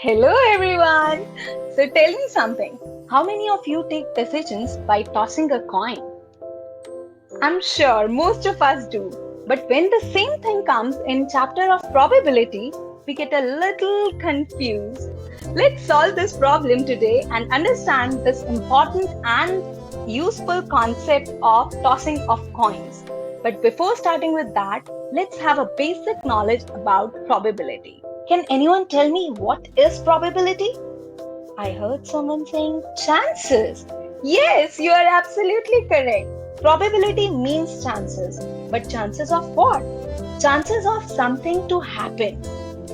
Hello everyone! So tell me something. How many of you take decisions by tossing a coin? I'm sure most of us do. But when the same thing comes in chapter of probability, we get a little confused. Let's solve this problem today and understand this important and useful concept of tossing of coins. But before starting with that, let's have a basic knowledge about probability. Can anyone tell me what is probability? I heard someone saying chances. Yes, you are absolutely correct. Probability means chances. But chances of what? Chances of something to happen.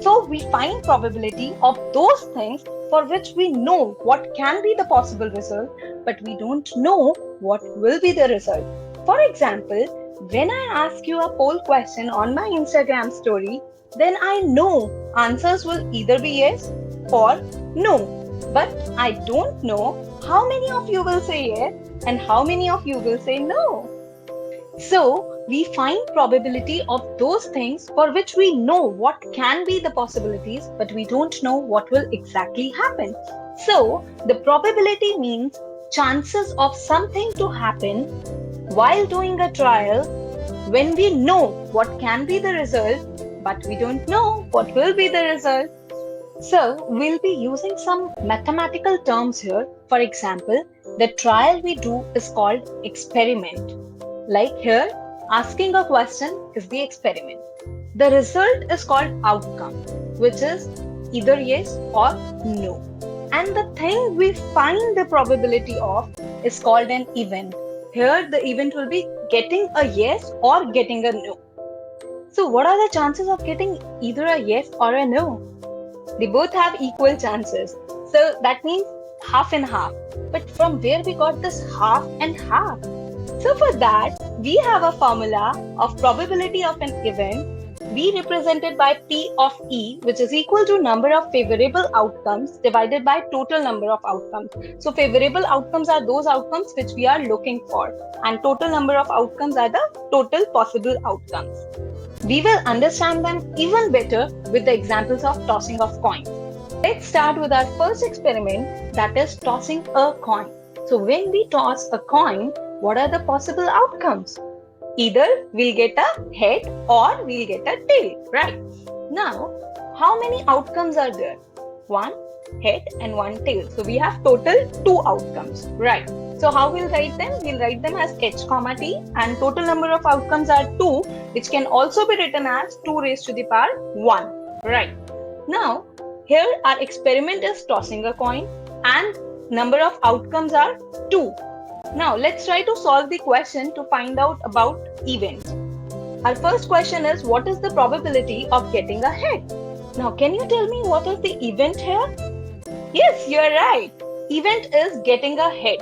So we find probability of those things for which we know what can be the possible result, but we don't know what will be the result. For example, when I ask you a poll question on my Instagram story, then I know answers will either be yes or no. But I don't know how many of you will say yes and how many of you will say no. So, we find probability of those things for which we know what can be the possibilities, but we don't know what will exactly happen. So, the probability means chances of something to happen while doing a trial when we know what can be the result, but we don't know what will be the result. So, we'll be using some mathematical terms here. For example, the trial we do is called experiment. Like here, asking a question is the experiment. The result is called outcome, which is either yes or no. And the thing we find the probability of is called an event. Here, the event will be getting a yes or getting a no. So, what are the chances of getting either a yes or a no? They both have equal chances. So that means half and half. But from where we got this half and half? So for that, we have a formula of probability of an event B represented by P of E, which is equal to number of favorable outcomes divided by total number of outcomes. So favorable outcomes are those outcomes which we are looking for, and total number of outcomes are the total possible outcomes. We will understand them even better with the examples of tossing of coins. Let's start with our first experiment, that is tossing a coin. So when we toss a coin, what are the possible outcomes? Either we'll get a head or we'll get a tail, right? Now, how many outcomes are there? One head and one tail. So we have total two outcomes, right? So how we'll write them? We'll write them as h comma t, and total number of outcomes are 2, which can also be written as 2 raised to the power 1, right? Now, here our experiment is tossing a coin and number of outcomes are 2. Now, let's try to solve the question to find out about event. Our first question is, what is the probability of getting a head? Now, can you tell me what is the event here? Yes, you're right. Event is getting a head.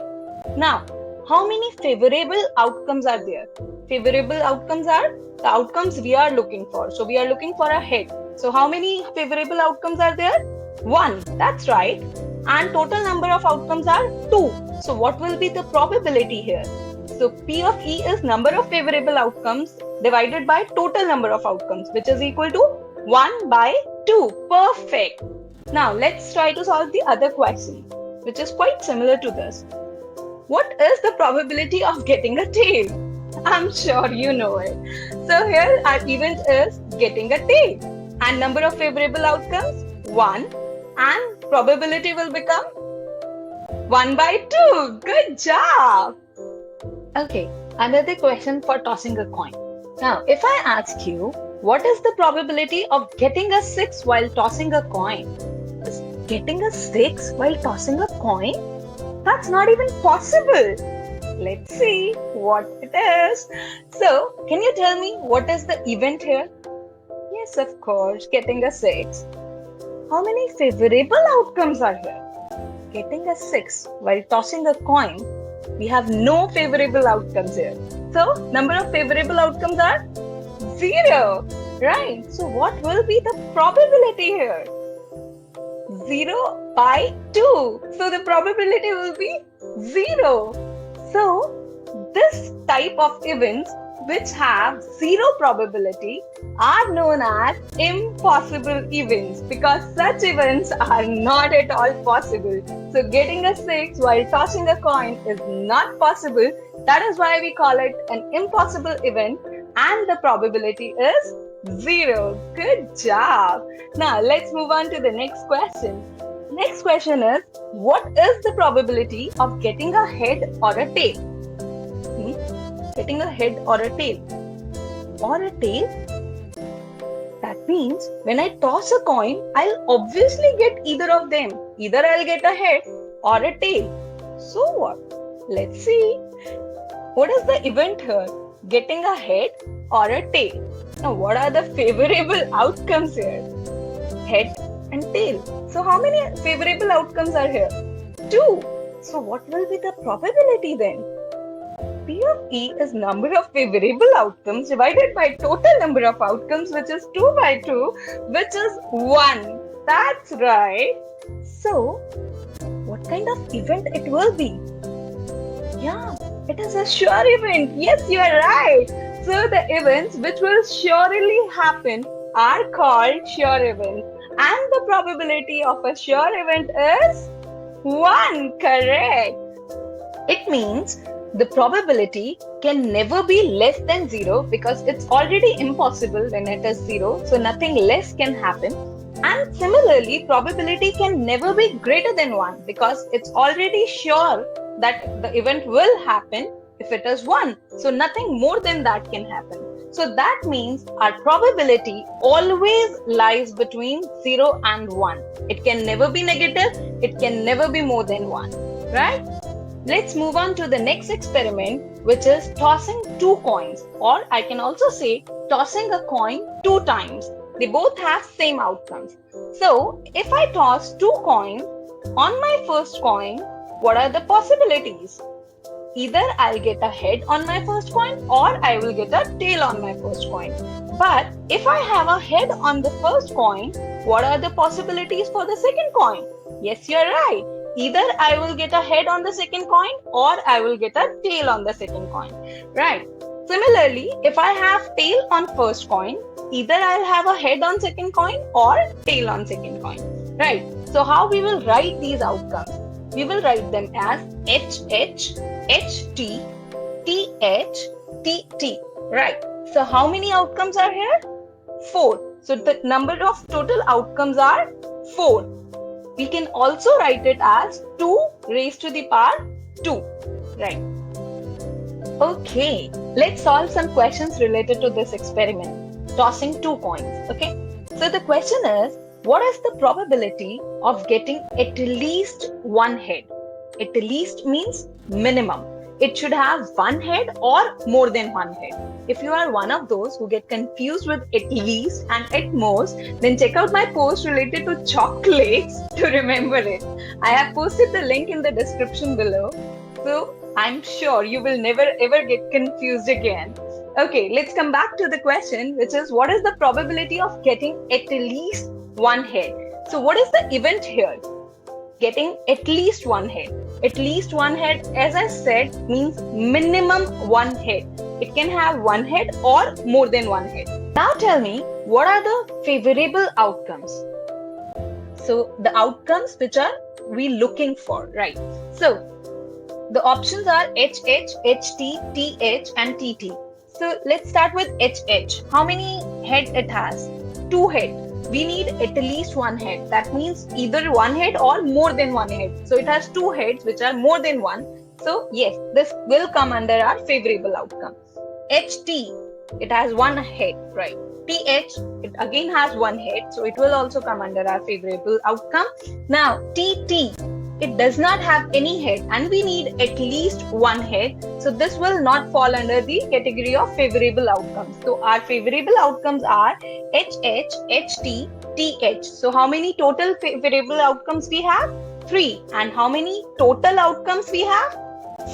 Now, how many favorable outcomes are there? Favorable outcomes are the outcomes we are looking for. So, we are looking for a head. So, how many favorable outcomes are there? 1. That's right. And total number of outcomes are 2. So, what will be the probability here? So, P of E is number of favorable outcomes divided by total number of outcomes, which is equal to 1 by 2. Perfect. Now, let's try to solve the other question, which is quite similar to this. What is the probability of getting a tail? I'm sure you know it. So here our event is getting a tail. And number of favorable outcomes? 1. And probability will become 1 by 2. Good job. Okay, another question for tossing a coin. Now, if I ask you, what is the probability of getting a 6 while tossing a coin? Is getting a 6 while tossing a coin? That's not even possible. Let's see what it is. So, can you tell me what is the event here? Yes, of course, getting a 6. How many favorable outcomes are here? Getting a 6 while tossing a coin, we have no favorable outcomes here. So, number of favorable outcomes are 0, right? So, what will be the probability here? 0 by 2. So the probability will be 0. So this type of events which have zero probability are known as impossible events because such events are not at all possible. So getting a 6 while tossing a coin is not possible. That is why we call it an impossible event and the probability is 0. Good job. Now let's move on to the next question. Next question is, what is the probability of getting a head or a tail? Getting a head or a tail? Or a tail? That means when I toss a coin, I'll obviously get either of them. Either I'll get a head or a tail. So what? Let's see. What is the event here? Getting a head or a tail? Now what are the favorable outcomes here? Head and tail. So how many favorable outcomes are here? 2. So what will be the probability then? P of E is number of favorable outcomes divided by total number of outcomes, which is 2 by 2, which is 1. That's right. So what kind of event it will be? Yeah, it is a sure event. Yes, you are right. So the events which will surely happen are called sure events. And the probability of a sure event is 1. Correct. It means the probability can never be less than 0 because it's already impossible when it is 0. So nothing less can happen. And similarly, probability can never be greater than 1 because it's already sure that the event will happen if it is 1. So nothing more than that can happen. So that means our probability always lies between 0 and 1. It can never be negative. It can never be more than 1. Right? Let's move on to the next experiment, which is tossing 2 coins. Or I can also say tossing a coin 2 times. They both have same outcomes. So if I toss 2 coins, on my first coin, what are the possibilities? Either I'll get a head on my first coin or I will get a tail on my first coin. But if I have a head on the first coin, what are the possibilities for the second coin? Yes, you're right. Either I will get a head on the second coin or I will get a tail on the second coin. Right. Similarly, if I have tail on first coin, either I'll have a head on second coin or tail on second coin. Right. So how we will write these outcomes? We will write them as HH, HT, TH, TT. Right. So how many outcomes are here? 4. So the number of total outcomes are 4. We can also write it as 2 raised to the power 2. Right. Okay. Let's solve some questions related to this experiment. Tossing 2 coins. Okay. So the question is, what is the probability of getting at least 1 head? At least means minimum. It should have 1 head or more than 1 head. If you are one of those who get confused with at least and at most, then check out my post related to chocolates to remember it. I have posted the link in the description below. So I'm sure you will never ever get confused again. Okay, let's come back to the question, which is, what is the probability of getting at least 1 head? So what is the event here? Getting at least 1 head. At least 1 head, as I said, means minimum 1 head. It can have 1 head or more than 1 head. Now tell me, what are the favorable outcomes? So the outcomes which are we looking for, right? So the options are HH, HT, TH and TT. So let's start with HH. How many heads it has? 2 heads. We need at least 1 head. That means either 1 head or more than 1 head. So it has 2 heads which are more than 1. So yes, this will come under our favorable outcome. HT, it has 1 head, right? TH, it again has 1 head. So it will also come under our favorable outcome. Now TT, it does not have any head and we need at least 1 head. So this will not fall under the category of favorable outcomes. So our favorable outcomes are HH, HT, TH. So how many total favorable outcomes we have? 3. And how many total outcomes we have?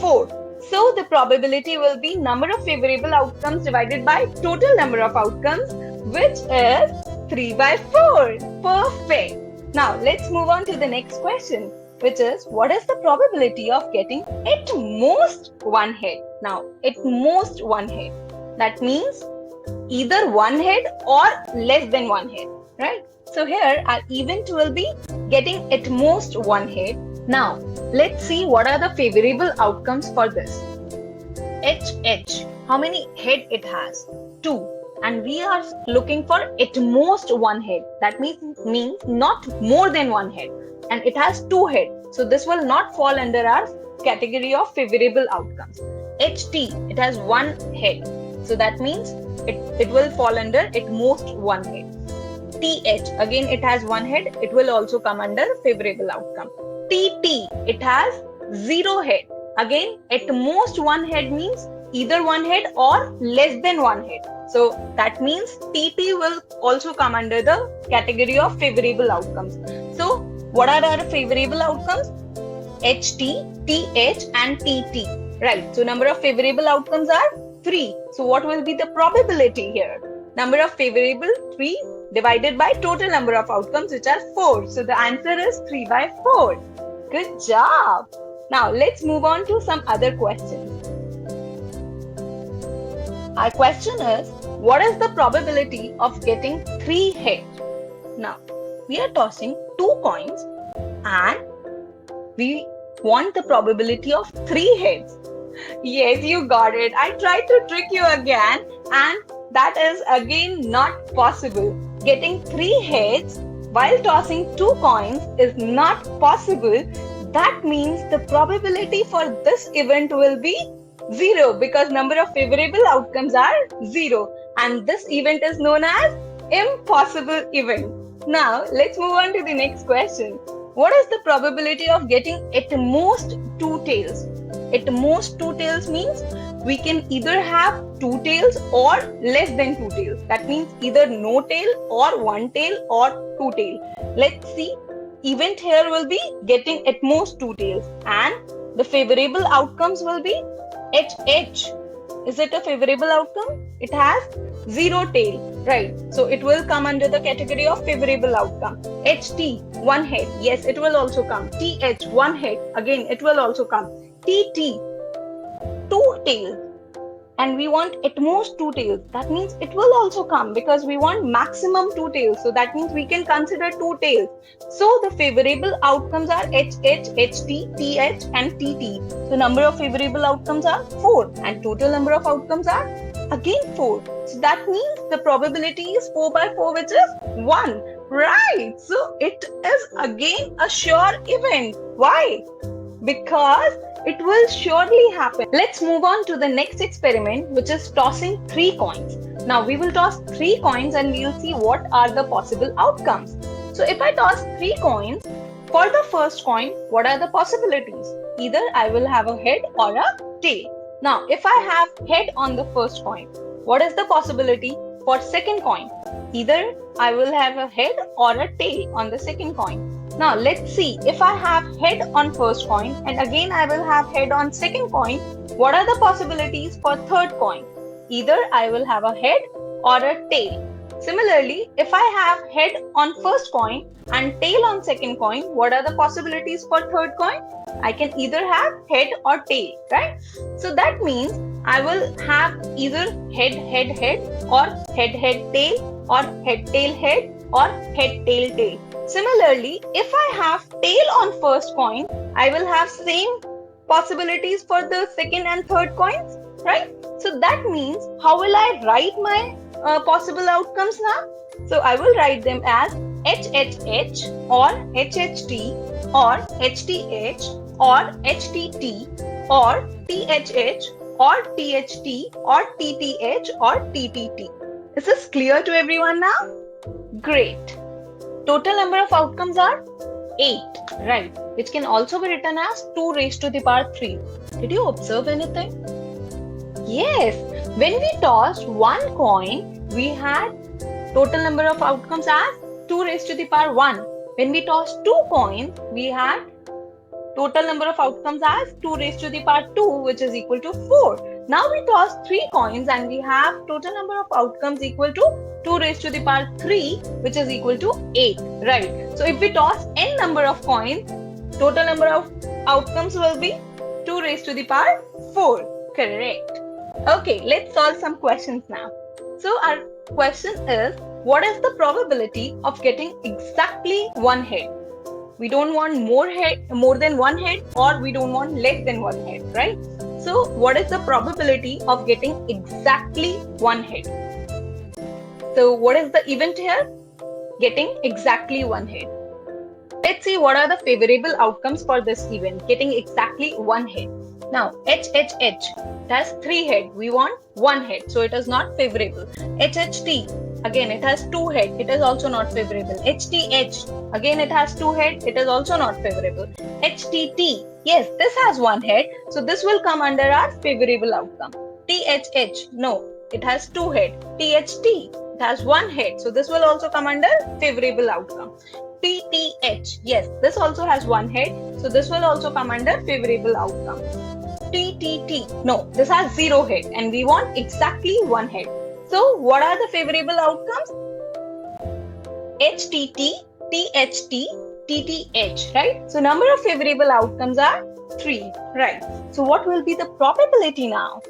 4. So the probability will be number of favorable outcomes divided by total number of outcomes, which is 3 by 4. Perfect. Now let's move on to the next question, which is, what is the probability of getting at most 1 head? Now, at most 1 head. That means either one head or less than one head, right? So here our event will be getting at most one head. Now let's see what are the favorable outcomes for this. HH, how many head it has? 2. And we are looking for at most one head. That means not more than one head. And it has 2 heads. So this will not fall under our category of favorable outcomes. HT, it has 1 head. So that means it will fall under at most 1 head. TH, again it has 1 head. It will also come under favorable outcome. TT, it has 0 head. Again, at most 1 head means either 1 head or less than 1 head. So that means TT will also come under the category of favorable outcomes. So what are our favorable outcomes? HT, TH and TT. Right. So number of favorable outcomes are 3. So what will be the probability here? Number of favorable 3 divided by total number of outcomes, which are 4. So the answer is 3 by 4. Good job. Now let's move on to some other questions. Our question is, what is the probability of getting 3 heads? Now, we are tossing 2 coins and we want the probability of 3 heads. Yes, you got it. I tried to trick you again and that is again not possible. Getting 3 heads while tossing 2 coins is not possible. That means the probability for this event will be 0 because number of favorable outcomes are 0 and this event is known as impossible event. Now let's move on to the next question. What is the probability of getting at most 2 tails? At most 2 tails means we can either have 2 tails or less than 2 tails. That means either no tail or 1 tail or 2 tail. Let's see. Event here will be getting at most 2 tails and the favorable outcomes will be HH. Is it a favorable outcome? It has 0 tail, right? So it will come under the category of favorable outcome. HT, 1 head. Yes, it will also come. TH, 1 head. Again, it will also come. TT, 2 tails. And we want at most 2 tails. That means it will also come because we want maximum 2 tails. So that means we can consider 2 tails. So the favorable outcomes are HH, HT, TH and TT. So number of favorable outcomes are 4 and total number of outcomes are again 4. So that means the probability is 4 by 4, which is 1. Right. So it is again a sure event. Why? Because it will surely happen. Let's move on to the next experiment, which is tossing 3 coins. Now we will toss 3 coins and we will see what are the possible outcomes. So if I toss 3 coins, for the first coin, what are the possibilities? Either I will have a head or a tail. Now if I have head on the first coin, what is the possibility for second coin? Either I will have a head or a tail on the second coin. Now let's see, if I have head on first coin and again I will have head on second coin, what are the possibilities for third coin? Either I will have a head or a tail. Similarly, if I have head on first coin and tail on second coin, what are the possibilities for third coin? I can either have head or tail, right? So that means I will have either head or head tail or head tail or head tail tail. Similarly, if I have tail on first coin, I will have same possibilities for the second and third coins, right? So that means, how will I write my possible outcomes now? So I will write them as HHH or HHT or HTH or HTT or THH or THT or TTH or TTT. Is this clear to everyone now? Great. Total number of outcomes are 8, right? Which can also be written as 2 raised to the power 3. Did you observe anything? Yes, when we tossed 1 coin, we had total number of outcomes as 2 raised to the power 1. When we tossed 2 coins, we had total number of outcomes as 2 raised to the power 2, which is equal to 4. Now we toss 3 coins and we have total number of outcomes equal to 2 raised to the power 3, which is equal to 8, right? So if we toss n number of coins, total number of outcomes will be 2 raised to the power 4, correct? Okay, let's solve some questions now. So our question is, what is the probability of getting exactly one head? We don't want more than one head, or we don't want less than one head, right? So what is the probability of getting exactly one head? So what is the event here? Getting exactly one head. Let's see what are the favorable outcomes for this event, getting exactly one head. Now, HHH, it has 3 heads. We want 1 head, so it is not favorable. HHT, again it has 2 heads. It is also not favorable. HTH, again it has 2 heads. It is also not favorable. HTT, yes, this has 1 head, so this will come under our favorable outcome. THH, no, it has 2 heads. THT, it has 1 head, so this will also come under favorable outcome. PTH, yes, this also has 1 head, so this will also come under favorable outcome. TTT, no, this has 0 head and we want exactly 1 head. So what are the favorable outcomes? HTT, THT, TTH, right? So number of favorable outcomes are 3, right? So what will be the probability now?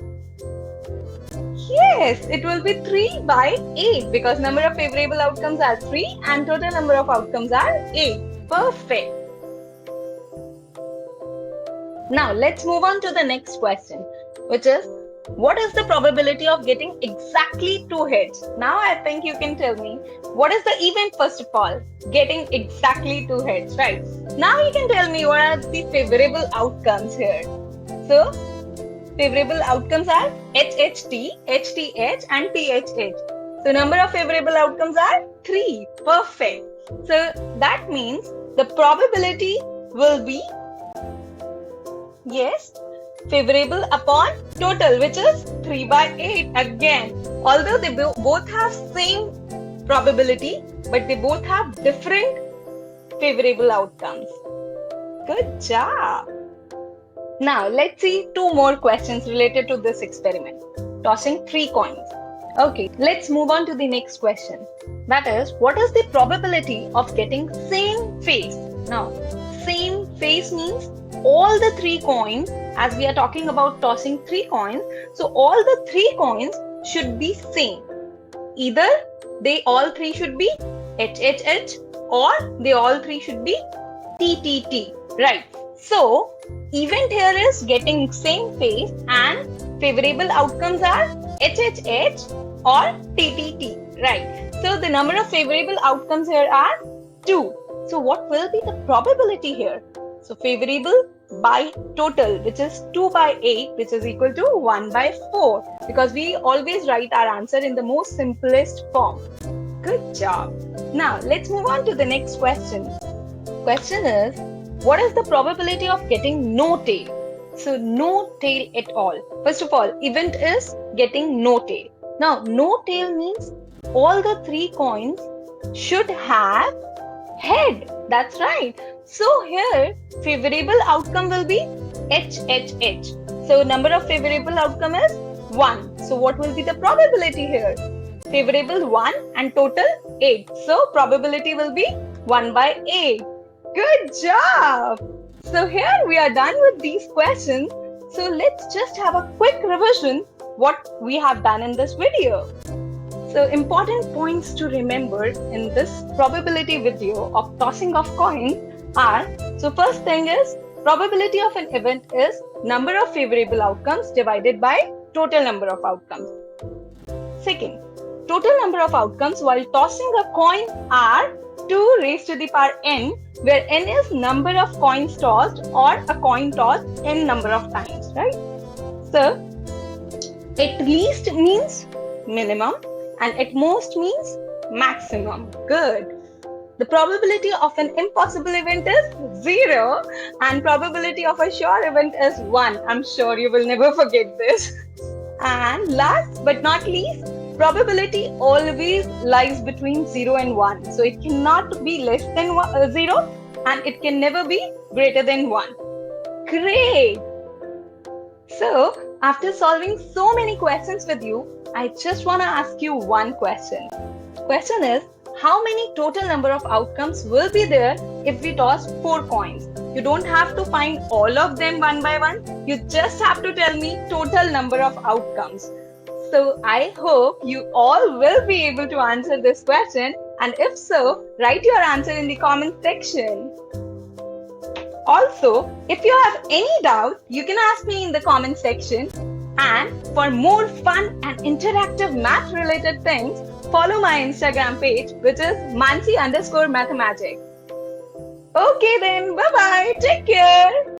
Yes, it will be 3 by 8 because number of favorable outcomes are 3 and total number of outcomes are 8. Perfect. Now let's move on to the next question, which is, what is the probability of getting exactly 2 heads? Now I think you can tell me, what is the event first of all? Getting exactly 2 heads, right? Now you can tell me what are the favorable outcomes here. So favorable outcomes are HHT, HTH and THH. So number of favorable outcomes are 3. Perfect. So that means the probability will be, yes, favorable upon total, which is 3 by 8 again. Although they both have same probability, but they both have different favorable outcomes. Good job. Now let's see 2 more questions related to this experiment. Tossing 3 coins. Okay, let's move on to the next question. That is, what is the probability of getting same face? Now, same face means all the 3 coins, as we are talking about tossing 3 coins, so all the 3 coins should be same. Either they all 3 should be HHH or they all 3 should be TTT, right? So, event here is getting same face and favorable outcomes are HHH or TTT, right? So, the number of favorable outcomes here are 2. So, what will be the probability here? So, favorable by total, which is 2 by 8, which is equal to 1 by 4, because we always write our answer in the most simplest form. Good job. Now, let's move on to the next question. Question is, what is the probability of getting no tail? So, no tail at all. First of all, event is getting no tail. Now, no tail means all the 3 coins should have head. That's right. So, here, favorable outcome will be HHH. So, number of favorable outcome is 1. So, what will be the probability here? Favorable 1 and total 8. So, probability will be 1 by 8. Good job! So here we are done with these questions. So let's just have a quick revision what we have done in this video. So important points to remember in this probability video of tossing of coins are, so first thing is, probability of an event is number of favorable outcomes divided by total number of outcomes. Second, total number of outcomes while tossing a coin are 2 raised to the power n, where n is number of coins tossed or a coin tossed n number of times, right? So, at least means minimum and at most means maximum. Good. The probability of an impossible event is 0 and probability of a sure event is 1. I'm sure you will never forget this. And last but not least, probability always lies between 0 and 1. So it cannot be less than 0 and it can never be greater than 1. Great! So, after solving so many questions with you, I just want to ask you one question. Question is, how many total number of outcomes will be there if we toss 4 coins? You don't have to find all of them one by one. You just have to tell me total number of outcomes. So I hope you all will be able to answer this question, and if so, write your answer in the comment section. Also, if you have any doubt, you can ask me in the comment section. And for more fun and interactive math related things, follow my Instagram page, which is Mansi_mathematics. Okay then, bye bye, take care.